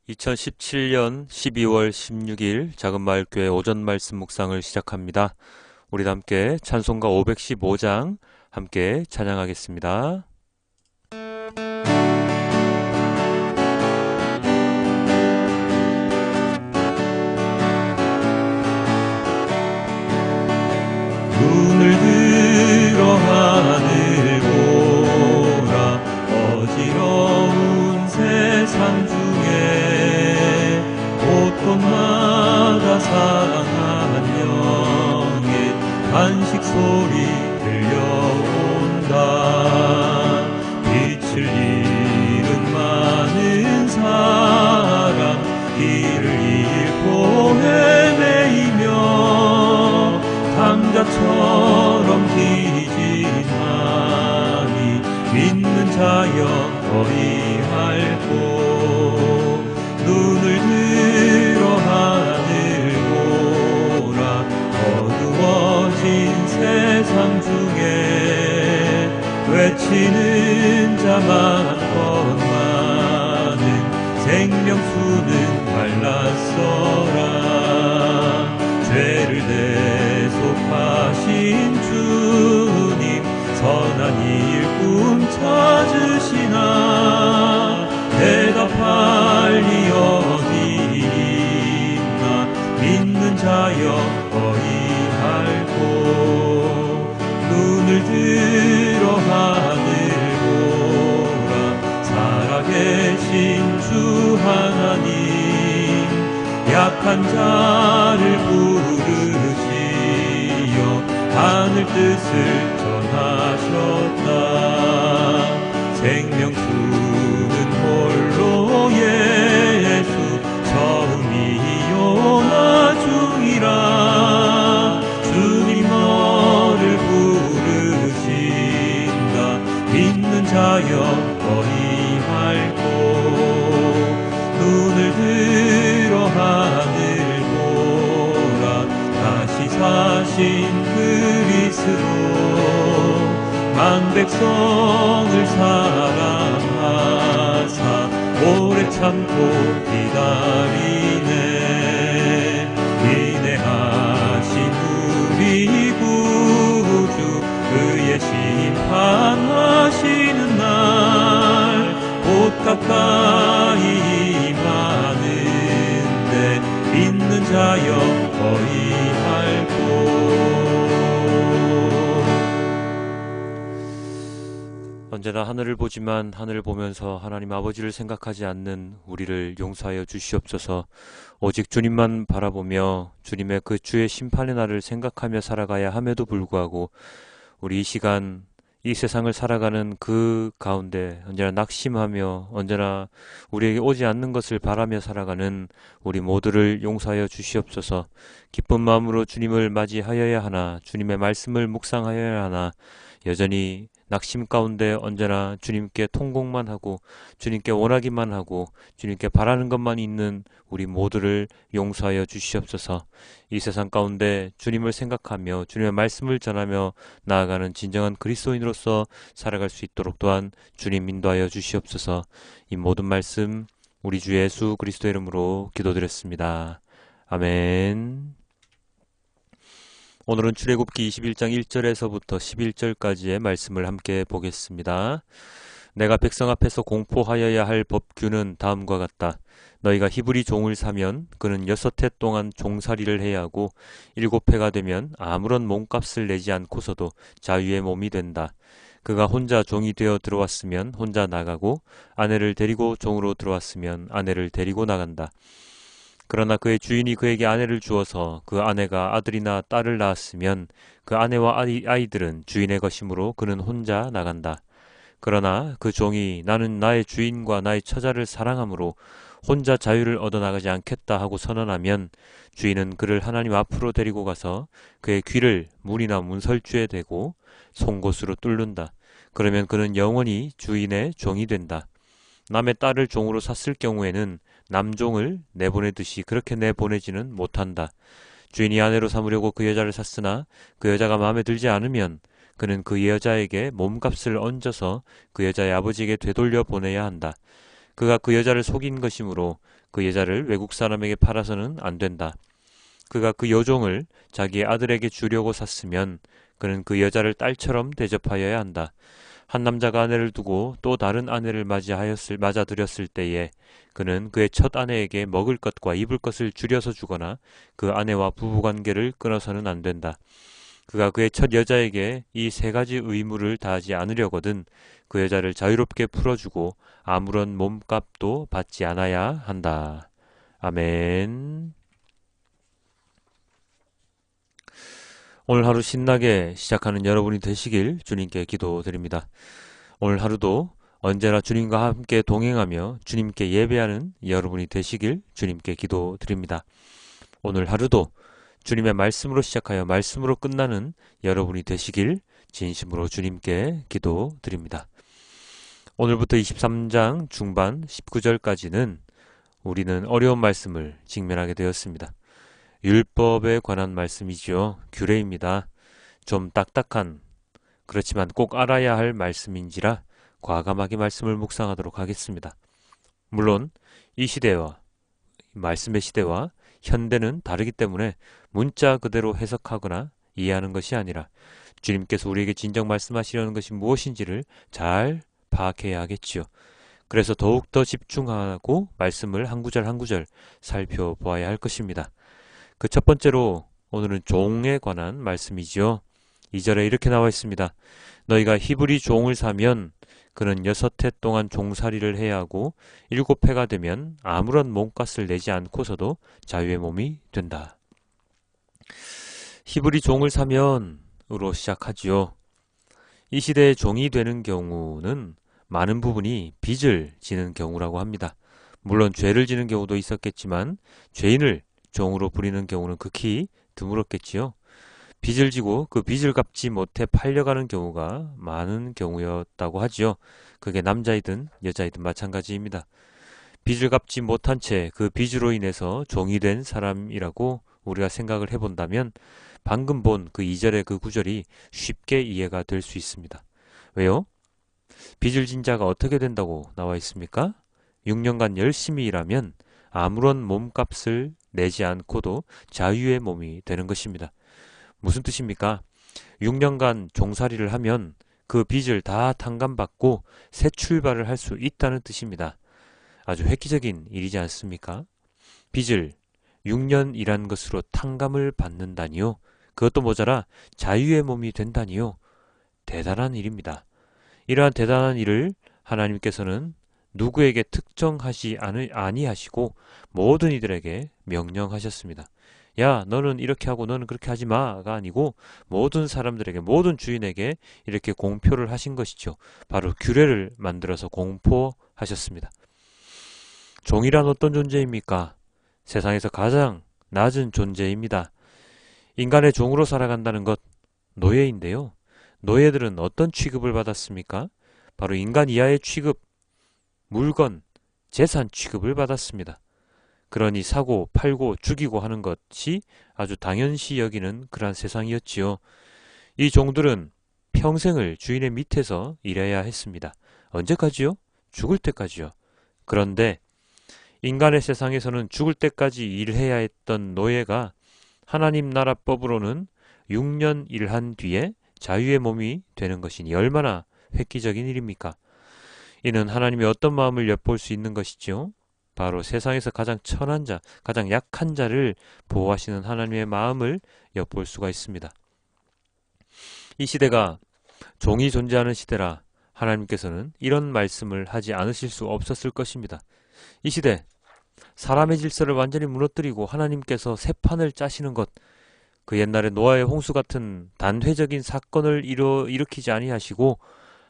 2017년 12월 16일 작은마을교회 오전 말씀 묵상을 시작합니다. 우리 함께 찬송가 515장 함께 찬양하겠습니다. 눈을 들어 하늘 보라. 어지러운 세상 중에 곳곳마다 사랑한 영의 간식 소리 들려온다. 빛을 잃은 많은 사람, 길을 잃고 헤매이며 강자처럼 기진하니 믿는 자여 어이할꼬. 눈을 들어 하늘 보라. 어두워진 세상 중에 외치는 자 많건만은 생명수는 갈랐어라. 죄를 대속하신 주님, 선한 일꾼 찾으시나. 대답할 리 어디 있나. 믿는 자여 어이할꼬. 눈을 들어 하늘 보라. 살아계신 주 하나님, 약한 자를 부르시어 하늘 뜻을 전하셨다. 생명수는 홀로 예수, 처음이요 나중이라. 주님 너를 부르신다. 믿는 자여 어이할꼬. 눈을 들어 하늘 보라. 다시 사신 그리스도, 만 백성을 사랑하사 오래 참고 기다리네. 인내하신 우리 구주, 그의 심판하시는 날 곧 가까이 임하는데 믿는 자여 어이할꼬. 언제나 하늘을 보지만 하늘을 보면서 하나님 아버지를 생각하지 않는 우리를 용서하여 주시옵소서. 오직 주님만 바라보며 주님의 그 주의 심판의 날을 생각하며 살아가야 함에도 불구하고 우리 이 시간 이 세상을 살아가는 그 가운데 언제나 낙심하며 언제나 우리에게 오지 않는 것을 바라며 살아가는 우리 모두를 용서하여 주시옵소서. 기쁜 마음으로 주님을 맞이하여야 하나, 주님의 말씀을 묵상하여야 하나, 여전히 낙심 가운데 언제나 주님께 통곡만 하고 주님께 원하기만 하고 주님께 바라는 것만 있는 우리 모두를 용서하여 주시옵소서. 이 세상 가운데 주님을 생각하며 주님의 말씀을 전하며 나아가는 진정한 그리스도인으로서 살아갈 수 있도록 또한 주님 인도하여 주시옵소서. 이 모든 말씀 우리 주 예수 그리스도의 이름으로 기도드렸습니다. 아멘. 오늘은 출애굽기 21장 1절에서부터 11절까지의 말씀을 함께 보겠습니다. 내가 백성 앞에서 공포하여야 할 법규는 다음과 같다. 너희가 히브리 종을 사면 그는 6해 동안 종살이를 해야 하고 7해가 되면 아무런 몸값을 내지 않고서도 자유의 몸이 된다. 그가 혼자 종이 되어 들어왔으면 혼자 나가고 아내를 데리고 종으로 들어왔으면 아내를 데리고 나간다. 그러나 그의 주인이 그에게 아내를 주어서 그 아내가 아들이나 딸을 낳았으면 그 아내와 아이들은 주인의 것이므로 그는 혼자 나간다. 그러나 그 종이 나는 나의 주인과 나의 처자를 사랑하므로 혼자 자유를 얻어나가지 않겠다 하고 선언하면 주인은 그를 하나님 앞으로 데리고 가서 그의 귀를 문이나 문설주에 대고 송곳으로 뚫는다. 그러면 그는 영원히 주인의 종이 된다. 남의 딸을 종으로 샀을 경우에는 남종을 내보내듯이 그렇게 내보내지는 못한다. 주인이 아내로 삼으려고 그 여자를 샀으나 그 여자가 마음에 들지 않으면 그는 그 여자에게 몸값을 얹어서 그 여자의 아버지에게 되돌려 보내야 한다. 그가 그 여자를 속인 것이므로 그 여자를 외국 사람에게 팔아서는 안 된다. 그가 그 여종을 자기의 아들에게 주려고 샀으면 그는 그 여자를 딸처럼 대접하여야 한다. 한 남자가 아내를 두고 또 다른 아내를 맞아들였을 때에 그는 그의 첫 아내에게 먹을 것과 입을 것을 줄여서 주거나 그 아내와 부부관계를 끊어서는 안 된다. 그가 그의 첫 여자에게 이 세 가지 의무를 다하지 않으려거든 그 여자를 자유롭게 풀어주고 아무런 몸값도 받지 않아야 한다. 아멘. 오늘 하루 신나게 시작하는 여러분이 되시길 주님께 기도드립니다. 오늘 하루도 언제나 주님과 함께 동행하며 주님께 예배하는 여러분이 되시길 주님께 기도드립니다. 오늘 하루도 주님의 말씀으로 시작하여 말씀으로 끝나는 여러분이 되시길 진심으로 주님께 기도드립니다. 오늘부터 23장 중반 19절까지는 우리는 어려운 말씀을 직면하게 되었습니다. 율법에 관한 말씀이지요. 규례입니다. 좀 딱딱한, 그렇지만 꼭 알아야 할 말씀인지라 과감하게 말씀을 묵상하도록 하겠습니다. 물론 이 시대와 말씀의 시대와 현대는 다르기 때문에 문자 그대로 해석하거나 이해하는 것이 아니라 주님께서 우리에게 진정 말씀하시려는 것이 무엇인지를 잘 파악해야 하겠지요. 그래서 더욱더 집중하고 말씀을 한 구절 한 구절 살펴보아야 할 것입니다. 그 첫 번째로 오늘은 종에 관한 말씀이지요. 2절에 이렇게 나와 있습니다. 너희가 히브리 종을 사면 그는 6해 동안 종살이를 해야 하고 7해가 되면 아무런 몸값을 내지 않고서도 자유의 몸이 된다. 히브리 종을 사면으로 시작하지요. 이 시대에 종이 되는 경우는 많은 부분이 빚을 지는 경우라고 합니다. 물론 죄를 지는 경우도 있었겠지만 죄인을 종으로 부리는 경우는 극히 드물었겠지요. 빚을 지고 그 빚을 갚지 못해 팔려가는 경우가 많은 경우였다고 하지요. 그게 남자이든 여자이든 마찬가지입니다. 빚을 갚지 못한 채 그 빚으로 인해서 종이 된 사람이라고 우리가 생각을 해본다면 방금 본 그 2절의 그 구절이 쉽게 이해가 될 수 있습니다. 왜요? 빚을 진 자가 어떻게 된다고 나와 있습니까? 6년간 열심히 일하면 아무런 몸값을 내지 않고도 자유의 몸이 되는 것입니다. 무슨 뜻입니까? 6년간 종살이를 하면 그 빚을 다 탕감받고 새 출발을 할 수 있다는 뜻입니다. 아주 획기적인 일이지 않습니까? 빚을 6년 일한 것으로 탕감을 받는다니요. 그것도 모자라 자유의 몸이 된다니요. 대단한 일입니다. 이러한 대단한 일을 하나님께서는 누구에게 특정하지 아니하시고 모든 이들에게 명령하셨습니다. 야, 너는 이렇게 하고 너는 그렇게 하지 마가 아니고 모든 사람들에게, 모든 주인에게 이렇게 공표를 하신 것이죠. 바로 규례를 만들어서 공포하셨습니다. 종이란 어떤 존재입니까? 세상에서 가장 낮은 존재입니다. 인간의 종으로 살아간다는 것, 노예인데요. 노예들은 어떤 취급을 받았습니까? 바로 인간 이하의 취급, 물건, 재산 취급을 받았습니다. 그러니 사고, 팔고, 죽이고 하는 것이 아주 당연시 여기는 그러한 세상이었지요. 이 종들은 평생을 주인의 밑에서 일해야 했습니다. 언제까지요? 죽을 때까지요. 그런데 인간의 세상에서는 죽을 때까지 일해야 했던 노예가 하나님 나라 법으로는 6년 일한 뒤에 자유의 몸이 되는 것이니 얼마나 획기적인 일입니까? 이는 하나님의 어떤 마음을 엿볼 수 있는 것이지요? 바로 세상에서 가장 천한 자, 가장 약한 자를 보호하시는 하나님의 마음을 엿볼 수가 있습니다. 이 시대가 종이 존재하는 시대라 하나님께서는 이런 말씀을 하지 않으실 수 없었을 것입니다. 이 시대, 사람의 질서를 완전히 무너뜨리고 하나님께서 새 판을 짜시는 것, 그 옛날에 노아의 홍수 같은 단회적인 사건을 일으키지 아니하시고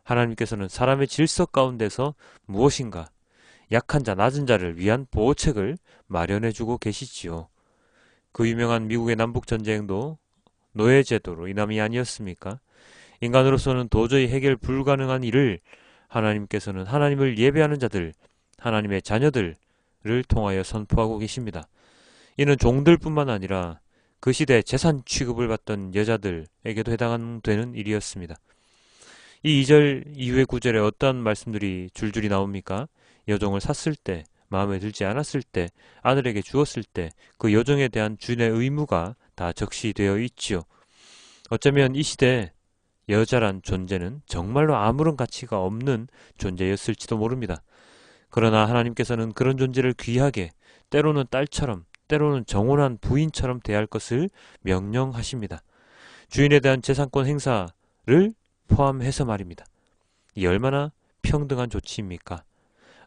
하나님께서는 사람의 질서 가운데서 무엇인가 약한 자, 낮은 자를 위한 보호책을 마련해주고 계시지요. 그 유명한 미국의 남북전쟁도 노예제도로 인함이 아니었습니까? 인간으로서는 도저히 해결 불가능한 일을 하나님께서는 하나님을 예배하는 자들, 하나님의 자녀들을 통하여 선포하고 계십니다. 이는 종들뿐만 아니라 그 시대 재산 취급을 받던 여자들에게도 해당되는 일이었습니다. 이 2절 이후의 구절에 어떤 말씀들이 줄줄이 나옵니까? 여종을 샀을 때, 마음에 들지 않았을 때, 아들에게 주었을 때 그 여종에 대한 주인의 의무가 다 적시되어 있지요. 어쩌면 이 시대 여자란 존재는 정말로 아무런 가치가 없는 존재였을지도 모릅니다. 그러나 하나님께서는 그런 존재를 귀하게, 때로는 딸처럼, 때로는 정혼한 부인처럼 대할 것을 명령하십니다. 주인에 대한 재산권 행사를 포함해서 말입니다. 이 얼마나 평등한 조치입니까?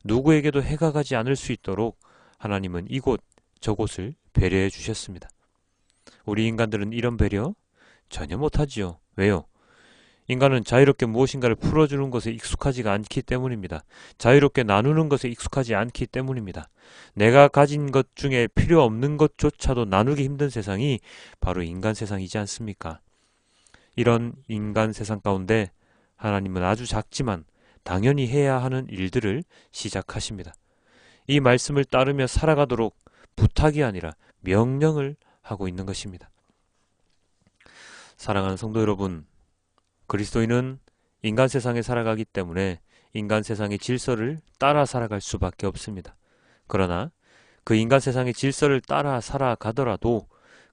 누구에게도 해가 가지 않을 수 있도록 하나님은 이곳 저곳을 배려해 주셨습니다. 우리 인간들은 이런 배려 전혀 못하지요. 왜요? 인간은 자유롭게 무엇인가를 풀어주는 것에 익숙하지가 않기 때문입니다. 자유롭게 나누는 것에 익숙하지 않기 때문입니다. 내가 가진 것 중에 필요 없는 것조차도 나누기 힘든 세상이 바로 인간 세상이지 않습니까? 이런 인간 세상 가운데 하나님은 아주 작지만 당연히 해야 하는 일들을 시작하십니다. 이 말씀을 따르며 살아가도록 부탁이 아니라 명령을 하고 있는 것입니다. 사랑하는 성도 여러분, 그리스도인은 인간 세상에 살아가기 때문에 인간 세상의 질서를 따라 살아갈 수밖에 없습니다. 그러나 그 인간 세상의 질서를 따라 살아가더라도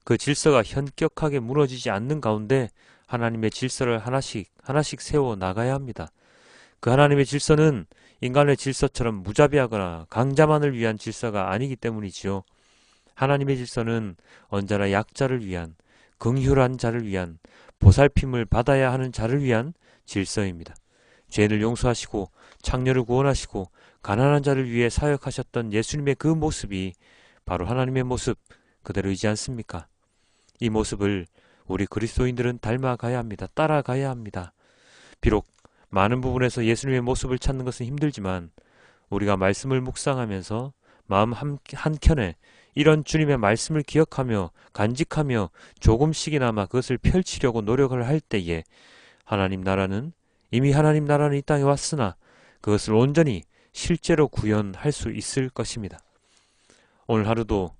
그 질서가 현격하게 무너지지 않는 가운데 하나님의 질서를 하나씩 세워 나가야 합니다. 그 하나님의 질서는 인간의 질서처럼 무자비하거나 강자만을 위한 질서가 아니기 때문이지요. 하나님의 질서는 언제나 약자를 위한, 긍휼한 자를 위한, 보살핌을 받아야 하는 자를 위한 질서입니다. 죄인을 용서하시고 창녀를 구원하시고 가난한 자를 위해 사역하셨던 예수님의 그 모습이 바로 하나님의 모습 그대로이지 않습니까? 이 모습을 우리 그리스도인들은 닮아가야 합니다. 따라가야 합니다. 비록 많은 부분에서 예수님의 모습을 찾는 것은 힘들지만 우리가 말씀을 묵상하면서 마음 한켠에 이런 주님의 말씀을 기억하며 간직하며 조금씩이나마 그것을 펼치려고 노력을 할 때에 이미 하나님 나라는 이 땅에 왔으나 그것을 온전히 실제로 구현할 수 있을 것입니다. 오늘 하루도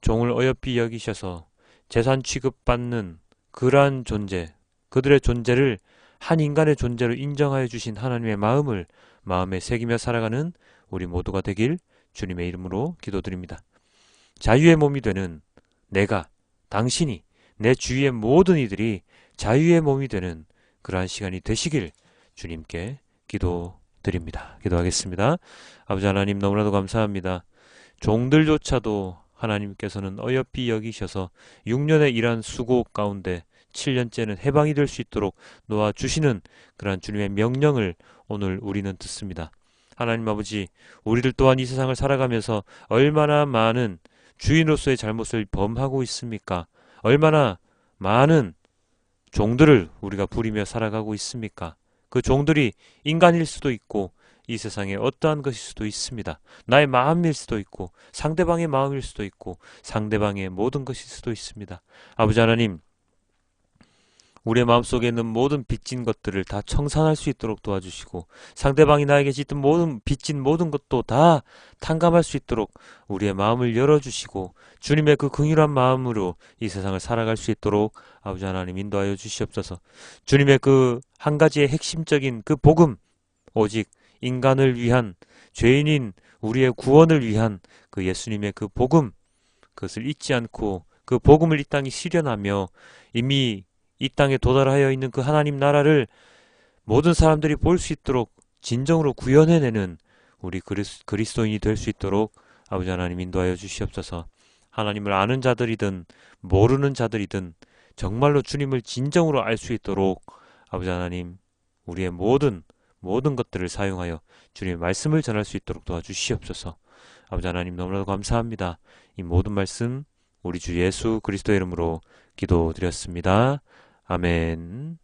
종을 어여삐 여기셔서 재산 취급받는 그러한 존재, 그들의 존재를 한 인간의 존재로 인정하여 주신 하나님의 마음을 마음에 새기며 살아가는 우리 모두가 되길 주님의 이름으로 기도드립니다. 자유의 몸이 되는 내가, 당신이, 내 주위의 모든 이들이 자유의 몸이 되는 그러한 시간이 되시길 주님께 기도드립니다. 기도하겠습니다. 아버지 하나님 너무나도 감사합니다. 종들조차도 하나님께서는 어여삐 여기셔서 6년의 일한 수고 가운데 7년째는 해방이 될 수 있도록 놓아주시는 그러한 주님의 명령을 오늘 우리는 듣습니다. 하나님 아버지, 우리들 또한 이 세상을 살아가면서 얼마나 많은 주인으로서의 잘못을 범하고 있습니까? 얼마나 많은 종들을 우리가 부리며 살아가고 있습니까? 그 종들이 인간일 수도 있고 이 세상에 어떠한 것일 수도 있습니다. 나의 마음일 수도 있고 상대방의 마음일 수도 있고 상대방의 모든 것일 수도 있습니다. 아버지 하나님, 우리의 마음속에 있는 모든 빚진 것들을 다 청산할 수 있도록 도와주시고 상대방이 나에게 빚진 모든 것도 다 탕감할 수 있도록 우리의 마음을 열어주시고 주님의 그 긍휼한 마음으로 이 세상을 살아갈 수 있도록 아버지 하나님 인도하여 주시옵소서. 주님의 그 한 가지의 핵심적인 그 복음, 오직 인간을 위한, 죄인인 우리의 구원을 위한 그 예수님의 그 복음, 그것을 잊지 않고 그 복음을 이 땅에 실현하며 이미 이 땅에 도달하여 있는 그 하나님 나라를 모든 사람들이 볼 수 있도록 진정으로 구현해내는 우리 그리스도인이 될 수 있도록 아버지 하나님 인도하여 주시옵소서. 하나님을 아는 자들이든 모르는 자들이든 정말로 주님을 진정으로 알 수 있도록 아버지 하나님 우리의 모든 것들을 사용하여 주님의 말씀을 전할 수 있도록 도와주시옵소서. 아버지 하나님 너무나도 감사합니다. 이 모든 말씀 우리 주 예수 그리스도의 이름으로 기도드렸습니다. 아멘.